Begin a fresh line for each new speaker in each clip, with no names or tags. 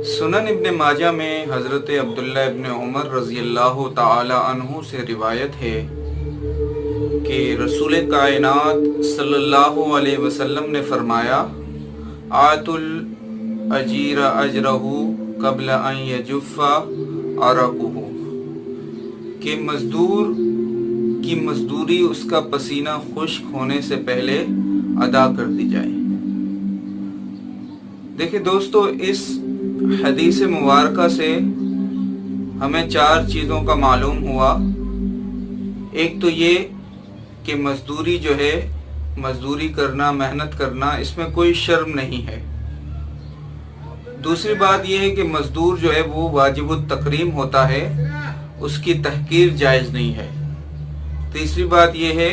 سنن ابن ماجہ میں حضرت عبداللہ ابن عمر رضی اللہ تعالی عنہ سے روایت ہے کہ رسول کائنات صلی اللہ علیہ وسلم نے فرمایا، آت الاجیر اجرہ قبل ان یجف عرقہ، کہ مزدور کی مزدوری اس کا پسینہ خشک ہونے سے پہلے ادا کر دی جائے۔ دیکھیں دوستو، اس حدیث مبارکہ سے ہمیں 4 چیزوں کا معلوم ہوا۔ ایک تو یہ کہ مزدوری جو ہے، مزدوری کرنا، محنت کرنا، اس میں کوئی شرم نہیں ہے۔ دوسری بات یہ ہے کہ مزدور جو ہے وہ واجب التکریم ہوتا ہے، اس کی تحقیر جائز نہیں ہے۔ تیسری بات یہ ہے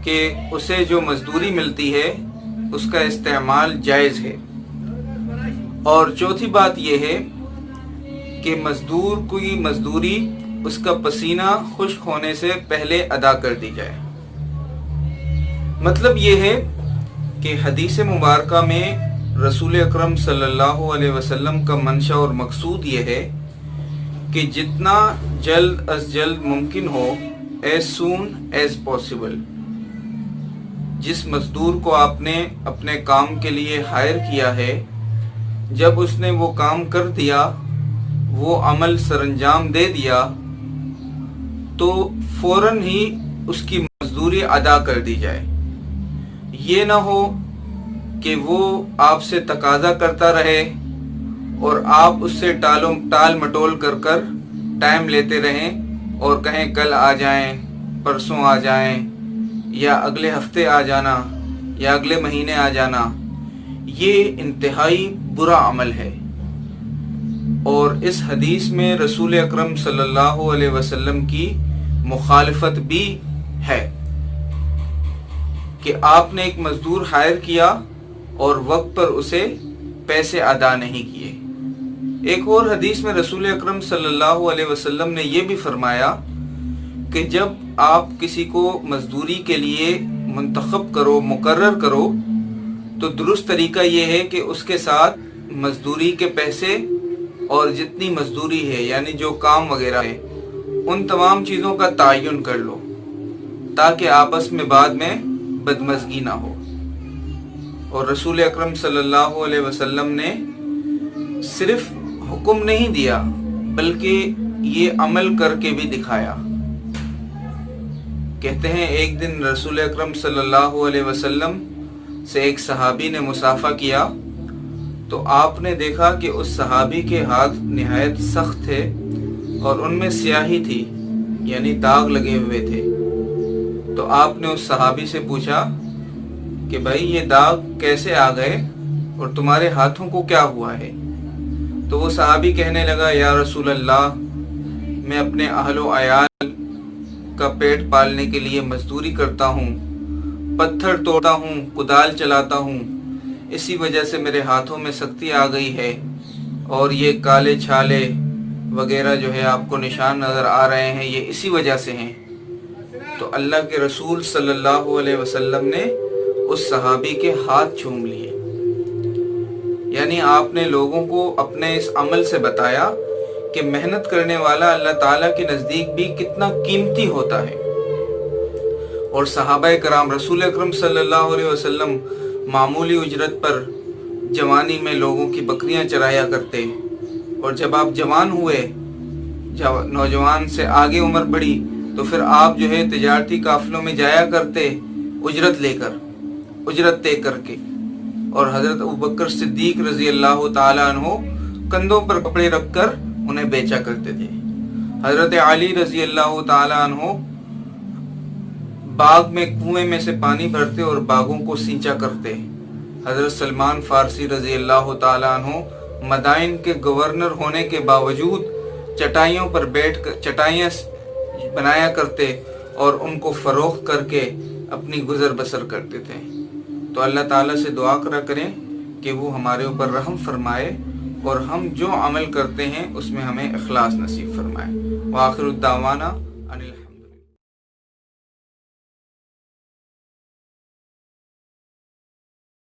کہ اسے جو مزدوری ملتی ہے اس کا استعمال جائز ہے۔ اور چوتھی بات یہ ہے کہ مزدور کی مزدوری اس کا پسینہ خشک ہونے سے پہلے ادا کر دی جائے۔ مطلب یہ ہے کہ حدیث مبارکہ میں رسول اکرم صلی اللہ علیہ وسلم کا منشا اور مقصود یہ ہے کہ جتنا جلد از جلد ممکن ہو، as soon as possible، جس مزدور کو آپ نے اپنے کام کے لیے ہائر کیا ہے، جب اس نے وہ کام کر دیا، وہ عمل سر انجام دے دیا، تو فوراً ہی اس کی مزدوری ادا کر دی جائے۔ یہ نہ ہو کہ وہ آپ سے تقاضا کرتا رہے اور آپ اس سے ٹال مٹول کر ٹائم لیتے رہیں اور کہیں کل آ جائیں، پرسوں آ جائیں، یا اگلے ہفتے آ جانا، یا اگلے مہینے آ جانا۔ یہ انتہائی برا عمل ہے، اور اس حدیث میں رسول اکرم صلی اللہ علیہ وسلم کی مخالفت بھی ہے کہ آپ نے ایک مزدور ہائر کیا اور وقت پر اسے پیسے ادا نہیں کیے۔ ایک اور حدیث میں رسول اکرم صلی اللہ علیہ وسلم نے یہ بھی فرمایا کہ جب آپ کسی کو مزدوری کے لیے منتخب کرو، مقرر کرو، تو درست طریقہ یہ ہے کہ اس کے ساتھ مزدوری کے پیسے اور جتنی مزدوری ہے، یعنی جو کام وغیرہ ہے، ان تمام چیزوں کا تعین کر لو، تاکہ آپس میں بعد میں بدمزگی نہ ہو۔ اور رسول اکرم صلی اللہ علیہ وسلم نے صرف حکم نہیں دیا بلکہ یہ عمل کر کے بھی دکھایا۔ کہتے ہیں ایک دن رسول اکرم صلی اللہ علیہ وسلم سے ایک صحابی نے مصافحہ کیا، تو آپ نے دیکھا کہ اس صحابی کے ہاتھ نہایت سخت تھے اور ان میں سیاہی تھی، یعنی داغ لگے ہوئے تھے۔ تو آپ نے اس صحابی سے پوچھا کہ بھائی یہ داغ کیسے آ گئے اور تمہارے ہاتھوں کو کیا ہوا ہے؟ تو وہ صحابی کہنے لگا، یا رسول اللہ، میں اپنے اہل و عیال کا پیٹ پالنے کے لیے مزدوری کرتا ہوں، پتھر توڑتا ہوں، کدال چلاتا ہوں، اسی وجہ سے میرے ہاتھوں میں سختی آ گئی ہے، اور یہ کالے چھالے وغیرہ جو ہے آپ کو نشان نظر آ رہے ہیں، یہ اسی وجہ سے ہیں۔ تو اللہ کے رسول صلی اللہ علیہ وسلم نے اس صحابی کے ہاتھ چوم لیے، یعنی آپ نے لوگوں کو اپنے اس عمل سے بتایا کہ محنت کرنے والا اللہ تعالیٰ کے نزدیک بھی کتنا قیمتی ہوتا ہے۔ اور صحابہ کرام رسول اکرم صلی اللہ علیہ وسلم معمولی اجرت پر جوانی میں لوگوں کی بکریاں چرایا کرتے، اور جب آپ جوان ہوئے، نوجوان سے آگے عمر بڑھی، تو پھر آپ جو ہے تجارتی قافلوں میں جایا کرتے اجرت دے کر کے، اور حضرت ابوبکر صدیق رضی اللہ تعالیٰ عنہ کندھوں پر کپڑے رکھ کر انہیں بیچا کرتے تھے۔ حضرت علی رضی اللہ تعالیٰ عنہ باغ میں کنویں میں سے پانی بھرتے اور باغوں کو سینچا کرتے۔ حضرت سلمان فارسی رضی اللہ تعالیٰ عنہ مدائن کے گورنر ہونے کے باوجود چٹائیوں پر بیٹھ کر چٹائیاں بنایا کرتے اور ان کو فروخت کر کے اپنی گزر بسر کرتے تھے۔ تو اللہ تعالیٰ سے دعا کریں کہ وہ ہمارے اوپر رحم فرمائے اور ہم جو عمل کرتے ہیں اس میں ہمیں اخلاص نصیب فرمائے۔ وآخر الدعوانا ان